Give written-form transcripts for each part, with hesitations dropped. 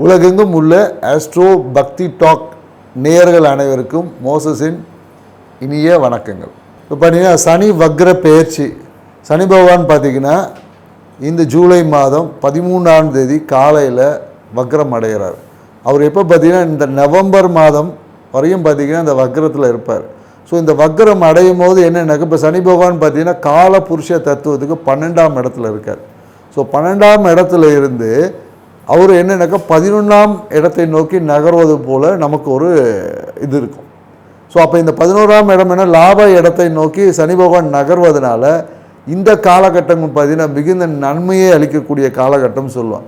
உலகெங்கும் உள்ள ஆஸ்ட்ரோ பக்தி டாக் நேயர்கள் அனைவருக்கும் மோசஸின் இனிய வணக்கங்கள். இப்போ பார்த்தீங்கன்னா சனி வக்ர பெயர்ச்சி. சனி பகவான் பார்த்திங்கன்னா இந்த ஜூலை மாதம் 13ஆம் தேதி காலையில் வக்ரம் அடைகிறார். அவர் எப்போ பார்த்திங்கன்னா இந்த நவம்பர் மாதம் வரையும் பார்த்திங்கன்னா இந்த வக்ரத்தில் இருப்பார். ஸோ இந்த வக்ரம் அடையும் போது என்னென்னாக்க இப்போ சனி பகவான் பார்த்திங்கன்னா கால புருஷ தத்துவத்துக்கு 12ஆம் இடத்துல இருக்கார். ஸோ 12ஆம் இடத்துல இருந்து அவர் என்னென்னாக்கா 11ஆம் இடத்தை நோக்கி நகர்வது போல் நமக்கு ஒரு இது இருக்கும். ஸோ அப்போ இந்த 11ஆம் இடம் என்ன லாப இடத்தை நோக்கி சனி பகவான் நகர்வதனால இந்த காலகட்டங்கள் பார்த்திங்கன்னா மிகுந்த நன்மையை அளிக்கக்கூடிய காலகட்டம் சொல்லுவான்.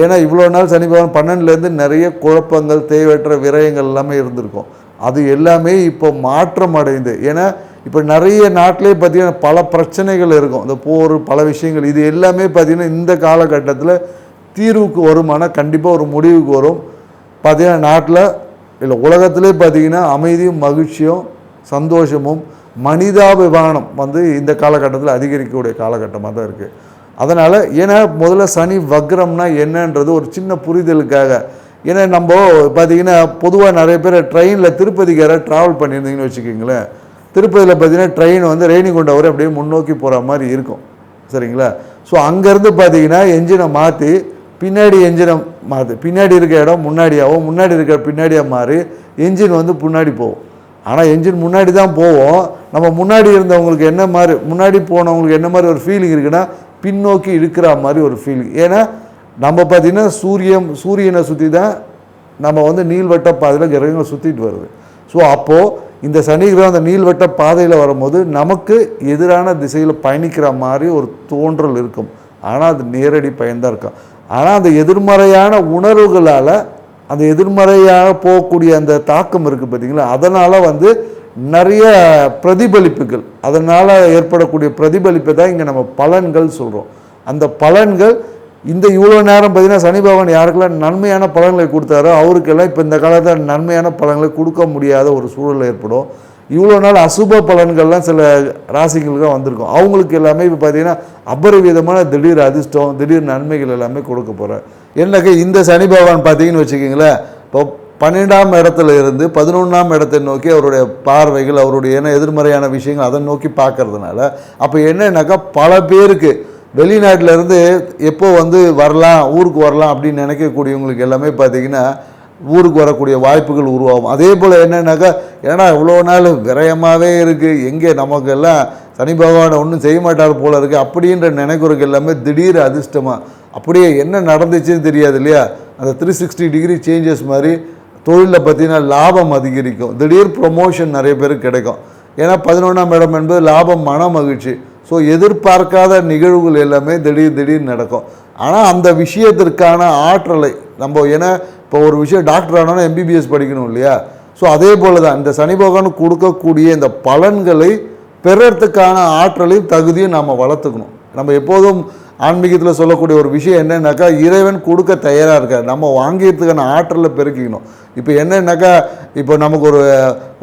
ஏன்னா இவ்வளோ நாள் சனி பகவான் 12லேருந்து நிறைய குழப்பங்கள் தேவையற்ற விரயங்கள் எல்லாமே இருந்திருக்கும். அது எல்லாமே இப்போ மாற்றம் அடைந்து, ஏன்னா இப்போ நிறைய நாட்டிலே பார்த்திங்கன்னா பல பிரச்சனைகள் இருக்கும், இந்த போர் பல விஷயங்கள், இது எல்லாமே பார்த்திங்கன்னா இந்த காலகட்டத்தில் தீர்வுக்கு வருமானா கண்டிப்பாக ஒரு முடிவுக்கு வரும். பார்த்திங்கன்னா நாட்டில் இல்லை உலகத்திலே பார்த்திங்கன்னா அமைதியும் மகிழ்ச்சியும் சந்தோஷமும் மனிதாபிமானம் இந்த காலகட்டத்தில் அதிகரிக்கக்கூடிய காலகட்டமாக தான் இருக்குது. அதனால் ஏன்னா முதல்ல சனி வக்ரம்னா என்னன்றது ஒரு சின்ன புரிதலுக்காக, ஏன்னா நம்ம பார்த்திங்கன்னா பொதுவாக நிறைய பேர் ட்ரெயினில் திருப்பதிக்கு யாராவது ட்ராவல் பண்ணியிருந்தீங்கன்னு வச்சுக்கிங்களேன், திருப்பதியில் பார்த்திங்கன்னா ட்ரெயின் ரேணிகுண்டா வரை அப்படியே முன்னோக்கி போகிற மாதிரி இருக்கும், சரிங்களா? ஸோ அங்கேருந்து பார்த்திங்கன்னா என்ஜினை மாற்றி பின்னாடி என்ஜினை மாற்றி பின்னாடி இருக்க இடம் முன்னாடியாகவும் முன்னாடி இருக்க பின்னாடியாக மாறி என்ஜின் முன்னாடி போகும். ஆனால் என்ஜின் முன்னாடி தான் போவோம். நம்ம முன்னாடி இருந்தவங்களுக்கு என்ன மாதிரி முன்னாடி போனவங்களுக்கு என்ன மாதிரி ஒரு ஃபீலிங் இருக்குன்னா பின்னோக்கி இழுக்கிற மாதிரி ஒரு ஃபீலிங். ஏன்னா நம்ம பார்த்திங்கன்னா சூரியனை சுற்றி தான் நம்ம நீள்வட்ட பாதையில் கிரகங்கள் சுற்றிட்டு வருது. ஸோ அப்போது இந்த சனி கிரகம் அந்த நீள்வட்ட பாதையில் வரும்போது நமக்கு எதிரான திசையில் பயணிக்கிற மாதிரி ஒரு தோன்றல் இருக்கும். ஆனால் அது நேரடி பயன்தான் இருக்கும். ஆனால் அந்த எதிர்மறையான உணர்வுகளால் அந்த எதிர்மறையாக போகக்கூடிய அந்த தாக்கம் இருக்குது பார்த்திங்களா, அதனால் நிறைய பிரதிபலிப்புகள், அதனால் ஏற்படக்கூடிய பிரதிபலிப்பை தான் இங்கே நம்ம பலன்கள் சொல்கிறோம். அந்த பலன்கள் இந்த இவ்வளோ நேரம் பார்த்திங்கன்னா சனி பகவான் யாருக்கெல்லாம் நன்மையான பலன்களை கொடுத்தாரோ அவருக்கெல்லாம் இப்போ இந்த காலத்தில் நன்மையான பலன்களை கொடுக்க முடியாத ஒரு சூழல் ஏற்படும். இவ்வளோ நாள் அசுப பலன்கள்லாம் சில ராசிகளுக்கு வந்திருக்கும், அவங்களுக்கு எல்லாமே இப்போ பார்த்திங்கன்னா அபரிவிதமான திடீர் அதிர்ஷ்டம் திடீர் நன்மைகள் எல்லாமே கொடுக்க போகிறார். என்னக்க இந்த சனி பகவான் பார்த்திங்கன்னு வச்சுக்கிங்களேன், இப்போ 12ஆம் இடத்துல இருந்து 11ஆம் இடத்தை நோக்கி அவருடைய பார்வைகள் அவருடைய எதிர்மறையான விஷயங்கள் அதை நோக்கி பார்க்கறதுனால அப்போ என்னன்னாக்கா பல பேருக்கு வெளிநாட்டிலேருந்து எப்போ வரலாம் ஊருக்கு வரலாம் அப்படின்னு நினைக்கக்கூடியவங்களுக்கு எல்லாமே பார்த்திங்கன்னா ஊருக்கு வரக்கூடிய வாய்ப்புகள் உருவாகும். அதே போல் என்னன்னாக்கா ஏன்னா இவ்வளோ நாள் விரயமாகவே இருக்குது, எங்கே நமக்கெல்லாம் சனி பகவானை ஒன்றும் செய்ய மாட்டார் போல் இருக்குது அப்படின்ற நினைக்கிறதுக்கு எல்லாமே திடீர் அதிர்ஷ்டமாக அப்படியே என்ன நடந்துச்சுன்னு தெரியாது இல்லையா, அந்த 360 டிகிரி சேஞ்சஸ் மாதிரி தொழிலில் பார்த்திங்கன்னா லாபம் அதிகரிக்கும், திடீர் ப்ரொமோஷன் நிறைய பேருக்கு கிடைக்கும். ஏன்னா 11ஆம் இடம் என்பது லாபம் மன மகிழ்ச்சி. ஸோ எதிர்பார்க்காத நிகழ்வுகள் எல்லாமே திடீர் நடக்கும். ஆனால் அந்த விஷயத்திற்கான ஆற்றலை நம்ம ஏன்னா இப்போ ஒரு விஷயம் டாக்டர் ஆனோன்னா MBBS படிக்கணும் இல்லையா, ஸோ அதே போல் தான் இந்த சனி பகவான் கொடுக்கக்கூடிய இந்த பலன்களை பெறறதுக்கான ஆற்றலையும் தகுதியும் நாம் வளர்த்துக்கணும். நம்ம எப்போதும் ஆன்மீகத்தில் சொல்லக்கூடிய ஒரு விஷயம் என்னன்னாக்கா இறைவன் கொடுக்க தயாராக இருக்கார், நம்ம வாங்கிறதுக்கான ஆற்றலை பெருக்கிக்கணும். இப்போ என்னன்னாக்கா இப்போ நமக்கு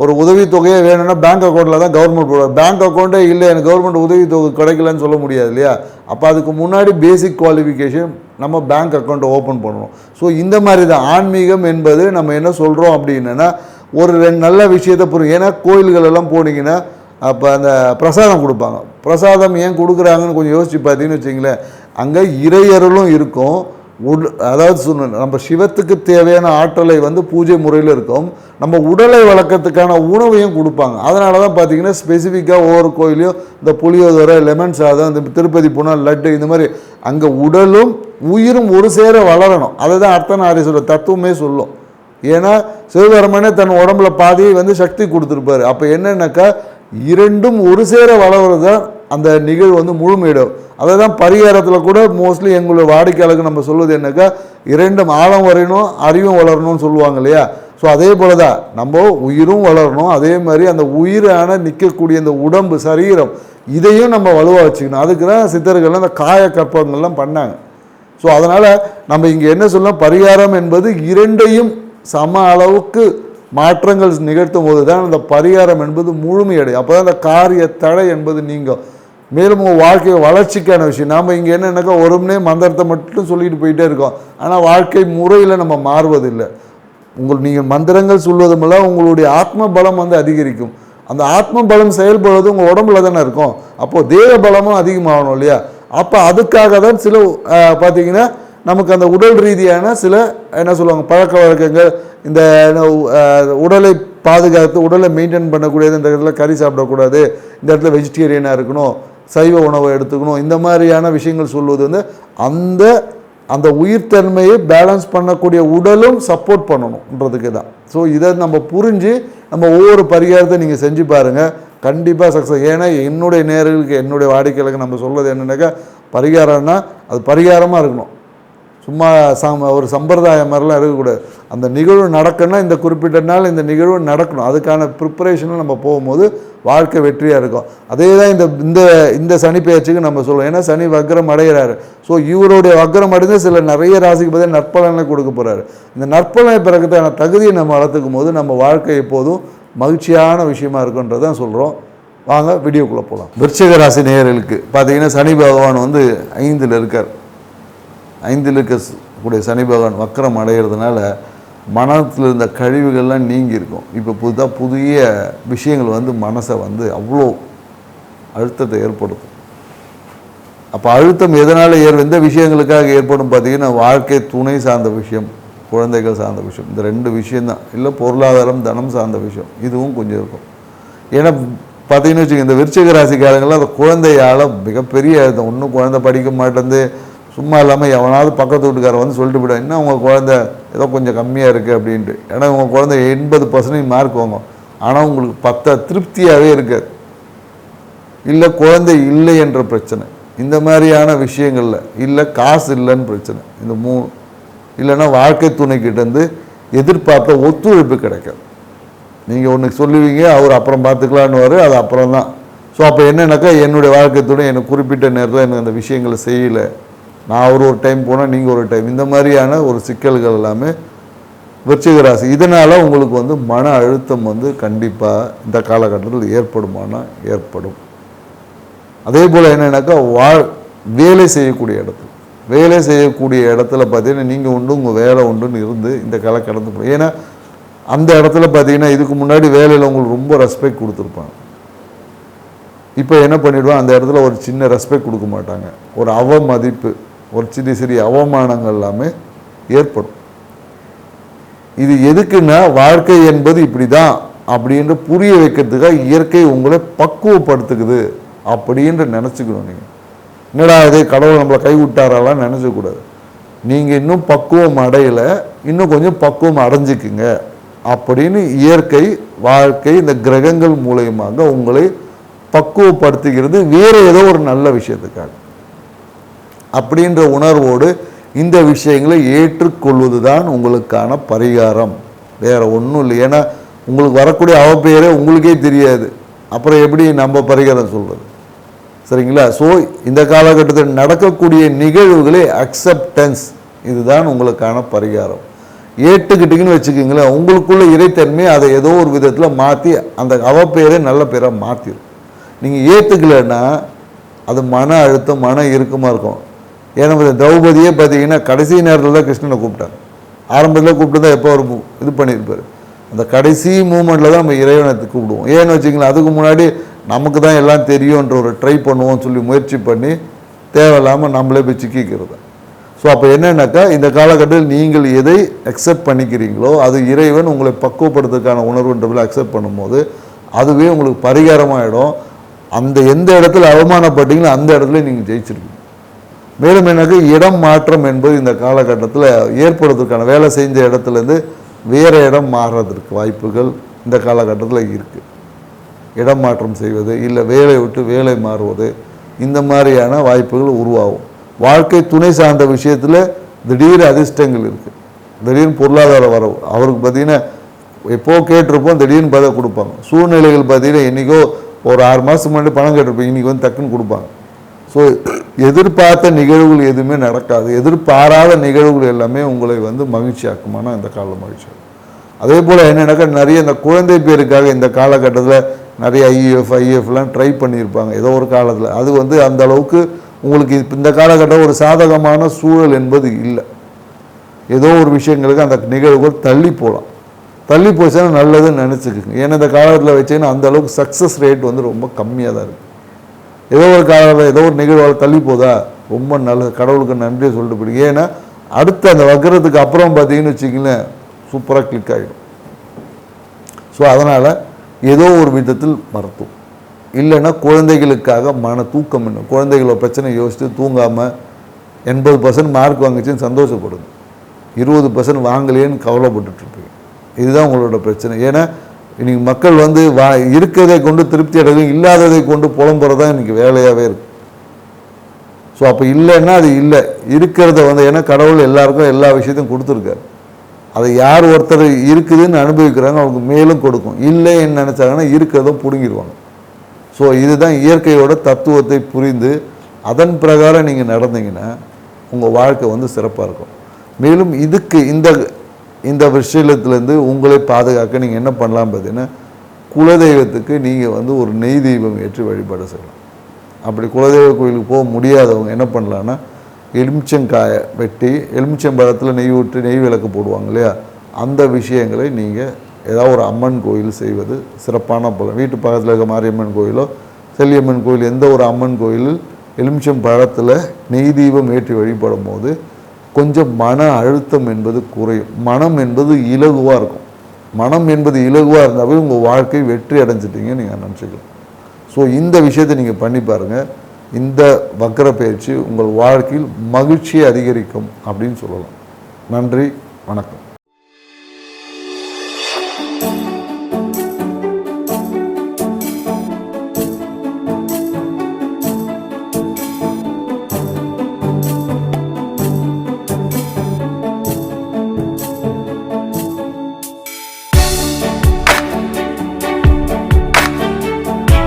ஒரு உதவித்தொகையே வேணும்னா பேங்க் அக்கௌண்ட்டில் தான் கவர்மெண்ட் போடுவார், பேங்க் அக்கௌண்ட்டே இல்லை எனக்கு கவர்மெண்ட் உதவித்தொகை கிடைக்கலன்னு சொல்ல முடியாது இல்லையா. அப்போ அதுக்கு முன்னாடி பேசிக் குவாலிஃபிகேஷன் நம்ம பேங்க் அக்கௌண்ட்டை ஓப்பன் பண்ணணும். ஸோ இந்த மாதிரி தான் ஆன்மீகம் என்பது நம்ம என்ன சொல்கிறோம் அப்படின்னா ஒரு 2 நல்ல விஷயத்தை புரியும். ஏன்னா கோயில்கள் எல்லாம் போனீங்கன்னா அப்போ அந்த பிரசாதம் கொடுப்பாங்க, பிரசாதம் ஏன் கொடுக்குறாங்கன்னு கொஞ்சம் யோசிச்சு பார்த்தீங்கன்னு வச்சிங்களேன், அங்கே இறையருளும் இருக்கும், அதாவது நம்ம சிவத்துக்கு தேவையான ஆற்றலை பூஜை முறையில் இருக்கும், நம்ம உடலை வளர்க்கறதுக்கான உணவையும் கொடுப்பாங்க. அதனால தான் பார்த்திங்கன்னா ஸ்பெசிஃபிக்காக ஒவ்வொரு கோயிலையும் இந்த புளியோதரை லெமன் சாதம் இந்த திருப்பதி போனால் லட்டு இந்த மாதிரி அங்கே உடலும் உயிரும் ஒரு சேர வளரணும். அதை தான் அர்த்தநாரீஸ்வரர் தத்துவமே சொல்லும். ஏன்னா சிவபெருமானே தன் உடம்புல பாதியை சக்தி கொடுத்துருப்பாரு. அப்போ என்னன்னாக்கா இரண்டும் ஒரு சேர வளர்வது தான் அந்த நிகழ்வு முழுமையிடும். அதை தான் பரிகாரத்தில் கூட மோஸ்ட்லி எங்களுடைய வாடிக்கையாளருக்கு நம்ம சொல்வது என்னக்கா இரண்டும் ஆழம் வரையணும் அறிவும் வளரணும்னு சொல்லுவாங்க இல்லையா. ஸோ அதே போல தான் நம்ம உயிரும் வளரணும், அதே மாதிரி அந்த உயிரான நிற்கக்கூடிய இந்த உடம்பு சரீரம் இதையும் நம்ம வலுவாக வச்சுக்கணும். அதுக்கு தான் சித்தர்கள் அந்த காய கற்பங்கள்லாம் பண்ணாங்க. ஸோ அதனால் நம்ம இங்கே என்ன சொல்லலாம், பரிகாரம் என்பது இரண்டையும் சம அளவுக்கு மாற்றங்கள் நிகழ்த்தும் போது தான் அந்த பரிகாரம் என்பது முழுமையடையும். அப்போ தான் அந்த காரிய தடை என்பது நீங்கும். மேலும் உங்கள் வாழ்க்கை வளர்ச்சிக்கான விஷயம். நாம் இங்கே என்னென்னாக்கா ஒருமனே மந்திரத்தை மட்டும் சொல்லிட்டு போயிட்டே இருக்கோம், ஆனால் வாழ்க்கை முறையில் நம்ம மாறுவதில்லை. நீங்கள் மந்திரங்கள் சொல்வதுமெல்லாம் உங்களுடைய ஆத்ம பலம் வந்து அதிகரிக்கும். அந்த ஆத்ம பலம் செயல்படுவது உங்கள் உடம்புல தானே இருக்கும். அப்போது தேக பலமும் அதிகமாகணும் இல்லையா? அப்போ அதுக்காக தான் சில பார்த்திங்கன்னா நமக்கு அந்த உடல் ரீதியான சில என்ன சொல்லுவாங்க பழக்க வழக்கங்கள், இந்த உடலை பாதுகாத்து உடலை மெயின்டைன் பண்ணக்கூடியது. இந்த இடத்துல கறி சாப்பிடக்கூடாது, இந்த இடத்துல வெஜிடேரியனாக இருக்கணும், சைவ உணவை எடுத்துக்கணும், இந்த மாதிரியான விஷயங்கள் சொல்வது வந்து அந்த உயிர்த்தன்மையை பேலன்ஸ் பண்ணக்கூடிய உடலும் சப்போர்ட் பண்ணணுன்றதுக்கு தான். ஸோ இதை நம்ம புரிஞ்சு நம்ம ஒவ்வொரு பரிகாரத்தை நீங்கள் செஞ்சு பாருங்கள், கண்டிப்பாக சக்ஸஸ். ஏன்னா என்னுடைய நேர்களுக்கு என்னுடைய வாடிக்கையாளருக்கு நம்ம சொல்வது என்னென்னாக்கா, பரிகாரம்னா அது பரிகாரமாக இருக்கணும், சும்மா ஒரு சம்பிரதாயம் மாதிரிலாம் இருக்கக்கூடாது. அந்த நிகழ்வு நடக்கணும்னா இந்த குறிப்பிட்ட நாள் இந்த நிகழ்வு நடக்கணும், அதுக்கான ப்ரிப்பரேஷனில் நம்ம போகும்போது வாழ்க்கை வெற்றியாக இருக்கும். அதே தான் இந்த சனி பெயர்ச்சிக்கு நம்ம சொல்லுவோம். ஏன்னா சனி வக்ரம் அடைகிறாரு. ஸோ இவருடைய வக்ரம் அடைந்து சில நிறைய ராசிக்கு பார்த்தா நற்பலனை கொடுக்க போகிறாரு. இந்த நற்பலனை பிறகுதான தகுதியை நம்ம வளர்த்துக்கும் போது நம்ம வாழ்க்கை எப்போதும் மகிழ்ச்சியான விஷயமா இருக்குன்றது தான் சொல்கிறோம். வாங்க வீடியோக்குள்ளே போகலாம். விருச்சிக ராசி நேயர்களுக்கு பார்த்தீங்கன்னா சனி பகவான் வந்து 5ல் இருக்கார். 5ல் இருக்கக்கூடிய சனி பகவான் வக்ரம் அடைகிறதுனால மனத்தில் இருந்த கழிவுகள்லாம் நீங்கி இருக்கும். இப்போ புதிய விஷயங்கள் வந்து மனசை வந்து அவ்வளோ அழுத்தத்தை ஏற்படுத்தும். அப்போ அழுத்தம் எதனால் எந்த விஷயங்களுக்காக ஏற்படும் பார்த்தீங்கன்னா, வாழ்க்கை துணை சார்ந்த விஷயம், குழந்தைகள் சார்ந்த விஷயம், இந்த 2 விஷயந்தான். இல்லை பொருளாதாரம் தனம் சார்ந்த விஷயம், இதுவும் கொஞ்சம் இருக்கும். ஏன்னா பார்த்தீங்கன்னு வச்சுக்கோங்க, இந்த விருச்சிக ராசிக்காரங்களாம் அந்த குழந்தையால் மிகப்பெரிய அழுத்தம். ஒன்றும் குழந்தை படிக்க மாட்டேந்து, சும்மா இல்லாமல் எவனாவது பக்கத்து வீட்டுக்காரர் வந்து சொல்லிட்டு போய்டும், இன்னும் உங்கள் குழந்தை ஏதோ கொஞ்சம் கம்மியாக இருக்குது அப்படின்ட்டு. ஏன்னா உங்கள் குழந்தை 80% மார்க் வாங்கும், ஆனால் உங்களுக்கு 10 திருப்தியாகவே இருக்காது. இல்லை குழந்தை இல்லை என்ற பிரச்சனை, இந்த மாதிரியான விஷயங்களில், இல்லை காசு இல்லைன்னு பிரச்சனை, இந்த 3 இல்லைன்னா வாழ்க்கை துணைக்கிட்டேருந்து எதிர்பார்த்த ஒத்துழைப்பு கிடைக்காது. நீங்கள் ஒன்று சொல்லுவீங்க, அவர் அப்புறம் பார்த்துக்கலான்னு அது அப்புறம் தான். ஸோ அப்போ என்னென்னாக்கா, என்னுடைய வாழ்க்கை துணை எனக்கு குறிப்பிட்ட நேரத்தில் எனக்கு அந்த விஷயங்களை செய்யலை, நான் ஒரு டைம் போனால் நீங்கள் ஒரு டைம், இந்த மாதிரியான ஒரு சிக்கல்கள் எல்லாமே விருச்சிக ராசி. இதனால் உங்களுக்கு வந்து மன அழுத்தம் வந்து கண்டிப்பாக இந்த காலகட்டத்தில் ஏற்படுமானா ஏற்படும். அதே போல் என்னென்னாக்கா, வேலை செய்யக்கூடிய இடத்துல பார்த்தீங்கன்னா நீங்கள் உண்டு உங்கள் வேலை உண்டுன்னு இருந்து இந்த காலம் கடந்து போகும். ஏன்னா அந்த இடத்துல பார்த்தீங்கன்னா இதுக்கு முன்னாடி வேலையில் உங்களுக்கு ரொம்ப ரெஸ்பெக்ட் கொடுத்துருப்பாங்க. இப்போ என்ன பண்ணிவிடுவோம், அந்த இடத்துல ஒரு சின்ன ரெஸ்பெக்ட் கொடுக்க மாட்டாங்க, ஒரு அவமதிப்பு, ஒரு சிறிய அவமானங்கள் எல்லாமே ஏற்படும். இது எதுக்குன்னா, வாழ்க்கை என்பது இப்படி தான் அப்படின்ற புரிய வைக்கிறதுக்காக இயற்கை உங்களை பக்குவப்படுத்துக்குது அப்படின்ற நினச்சிக்கணும். நீங்கள் என்னடா இதே கடவுள் நம்மளை கைவிட்டாராலாம் நினச்சக்கூடாது. நீங்கள் இன்னும் பக்குவம் அடையலை, இன்னும் கொஞ்சம் பக்குவம் அடைஞ்சிக்குங்க அப்படின்னு இயற்கை வாழ்க்கை இந்த கிரகங்கள் மூலயமாக உங்களை பக்குவப்படுத்துகிறது, வேறு ஏதோ ஒரு நல்ல விஷயத்துக்காக. அப்படின்ற உணர்வோடு இந்த விஷயங்களை ஏற்றுக்கொள்வது தான் உங்களுக்கான பரிகாரம், வேறு ஒன்றும் இல்லை. ஏன்னா உங்களுக்கு வரக்கூடிய அவப்பெயரே உங்களுக்கே தெரியாது, அப்புறம் எப்படி நம்ம பரிகாரம் சொல்கிறது? சரிங்களா? ஸோ இந்த காலகட்டத்தில் நடக்கக்கூடிய நிகழ்வுகளை அக்செப்டன்ஸ், இதுதான் உங்களுக்கான பரிகாரம். ஏற்றுக்கிட்டிங்கன்னு வச்சுக்கிங்களேன், உங்களுக்குள்ள இறைத்தன்மை அதை ஏதோ ஒரு விதத்தில் மாற்றி அந்த அவப்பெயரை நல்ல பேராக மாற்றிடும். நீங்கள் ஏற்றுக்கலைன்னா அது மன அழுத்தம், மன இறுக்கமாக இருக்கும். ஏன்னா திரௌபதியே பார்த்தீங்கன்னா கடைசி நேரத்தில் தான் கிருஷ்ணனை கூப்பிட்டாங்க. ஆரம்பத்தில் கூப்பிட்டு தான் எப்போ ஒரு இது பண்ணியிருப்பார். அந்த கடைசி மூமெண்ட்டில் தான் நம்ம இறைவனை கூப்பிடுவோம். ஏன்னு வச்சிங்களேன், அதுக்கு முன்னாடி நமக்கு தான் எல்லாம் தெரியுன்ற ஒரு ட்ரை பண்ணுவோம்னு சொல்லி முயற்சி பண்ணி தேவையில்லாமல் நம்மளே போய் சிக்கிக்கிறது. ஸோ அப்போ என்னென்னாக்கா, இந்த காலகட்டத்தில் நீங்கள் எதை அக்செப்ட் பண்ணிக்கிறீங்களோ அது இறைவன் உங்களை பக்குவப்படுத்துறதுக்கான உணர்வுன்றதில் அக்செப்ட் பண்ணும்போது அதுவே உங்களுக்கு பரிகாரமாகிடும். அந்த எந்த இடத்துல அவமானப்பட்டீங்களோ அந்த இடத்துல நீங்கள் ஜெயிச்சிருக்கீங்க. மேலும் எனக்கு இடம் மாற்றம் என்பது இந்த காலகட்டத்தில் ஏற்படுறதுக்கான, வேலை செஞ்ச இடத்துலேருந்து வேறு இடம் மாறுறதுக்கு வாய்ப்புகள் இந்த காலகட்டத்தில் இருக்குது. இடம் மாற்றம் செய்வது, இல்லை வேலை விட்டு வேலை மாறுவது, இந்த மாதிரியான வாய்ப்புகள் உருவாகும். வாழ்க்கை துணை சார்ந்த விஷயத்தில் திடீர் அதிர்ஷ்டங்கள் இருக்குது. திடீர்னு பொருளாதார வரவு, அவருக்கு பார்த்திங்கன்னா எப்போ கேட்டிருப்போம், திடீர்னு பதில் கொடுப்பாங்க. சூழ்நிலைகள் பார்த்திங்கன்னா இன்றைக்கோ ஒரு 6 மாதத்துக்கு முன்னாடி பணம் கேட்டிருப்போம், இன்றைக்கி வந்து டக்குன்னு கொடுப்பாங்க. ஸோ எதிர்பார்த்த நிகழ்வுகள் எதுவுமே நடக்காது. எதிர்பாராத நிகழ்வுகள் எல்லாமே உங்களை வந்து மகிழ்ச்சியாக்குமானா இந்த காலம் மகிழ்ச்சி. அதே போல் என்னென்னாக்கா, நிறைய இந்த குழந்தை பேருக்காக இந்த காலகட்டத்தில் நிறைய ஐஎஃப்லாம் ட்ரை பண்ணியிருப்பாங்க ஏதோ ஒரு காலத்தில். அது வந்து அந்த அளவுக்கு உங்களுக்கு இந்த காலகட்டம் ஒரு சாதகமான சூழல் என்பது இல்லை. ஏதோ ஒரு விஷயங்களுக்கு அந்த நிகழ்வுகள் தள்ளி போகலாம். தள்ளி போச்சுன்னா நல்லதுன்னு நினச்சிக்கோங்க. ஏன்னா இந்த காலத்தில் வச்சிங்கன்னா அந்த அளவுக்கு சக்ஸஸ் ரேட் வந்து ரொம்ப கம்மியாக தான் இருக்குது. ஏதோ ஒரு காலத்தில் ஏதோ ஒரு நிகழ்வால் தள்ளி போதா ரொம்ப நல்லது, கடவுளுக்கு நன்றியை சொல்லிட்டு போயிடுங்க. ஏன்னா அடுத்த அந்த வக்கரத்துக்கு அப்புறம் பார்த்தீங்கன்னு வச்சிங்களேன் சூப்பராக கிளிக் ஆகிடும். ஸோ அதனால் ஏதோ ஒரு விதத்தில் மருத்துவம் இல்லைன்னா குழந்தைகளுக்காக மன தூக்கம் என்ன, குழந்தைகளோட பிரச்சனை யோசித்து தூங்காமல் 80% மார்க் வாங்கிச்சுன்னு சந்தோஷப்படுங்க, 20% வாங்கலேன்னு கவலைப்பட்டுட்ருப்பீங்க. இதுதான் உங்களோட பிரச்சனை. ஏன்னா இன்றைக்கி மக்கள் வந்து இருக்கிறதை கொண்டு திருப்தி அடையும், இல்லாததை கொண்டு புலம்புறது தான் இன்றைக்கி வேலையாகவே இருக்குது. ஸோ அப்போ இல்லைன்னா அது இல்லை, இருக்கிறத வந்து ஏன்னா கடவுள் எல்லாருக்கும் எல்லா விஷயத்தையும் கொடுத்துருக்காரு. அதை யார் ஒருத்தர் இருக்குதுன்னு அனுபவிக்கிறாங்க அவங்க மேலும் கொடுக்கும். இல்லைன்னு நினச்சாங்கன்னா இருக்கிறத பிடுங்கிடுவாங்க. ஸோ இதுதான் இயற்கையோட தத்துவத்தை புரிந்து அதன் பிரகாரம் நீங்கள் நடந்தீங்கன்னா உங்கள் வாழ்க்கை வந்து சிறப்பாக இருக்கும். மேலும் இதுக்கு இந்த விஷயத்துலேருந்து உங்களை பாதுகாக்க நீங்கள் என்ன பண்ணலாம் பார்த்தீங்கன்னா, குலதெய்வத்துக்கு நீங்கள் வந்து ஒரு நெய் தெய்வம் ஏற்றி வழிபாடு செய்யலாம். அப்படி குலதெய்வ கோயிலுக்கு போக முடியாதவங்க என்ன பண்ணலான்னா, எலுமிச்சங்காயை வெட்டி எலுமிச்சம்பழத்தில் நெய் ஊற்றி நெய் விளக்கு போடுவாங்க இல்லையா, அந்த விஷயங்களை நீங்கள் ஏதாவது ஒரு அம்மன் கோயில் செய்வது சிறப்பான பலன். வீட்டு பக்கத்தில் இருக்க மாரியம்மன் கோயிலோ செல்லியம்மன் கோயில் எந்த ஒரு அம்மன் கோயிலில் எலுமிச்சம்பழத்தில் நெய் தீபம் ஏற்றி வழிபடும் போது கொஞ்சம் மன அழுத்தம் என்பது குறையும். மனம் என்பது இலகுவாக இருக்கும். மனம் என்பது இலகுவாக இருந்தாவே உங்கள் வாழ்க்கை வெற்றி அடைஞ்சிட்டிங்கன்னு நீங்கள் நினச்சிக்கலாம். ஸோ இந்த விஷயத்தை நீங்கள் பண்ணி பாருங்கள். இந்த வக்கர பயிற்சி உங்கள் வாழ்க்கையில் மகிழ்ச்சியை அதிகரிக்கும் அப்படின்னு சொல்லலாம். நன்றி, வணக்கம்.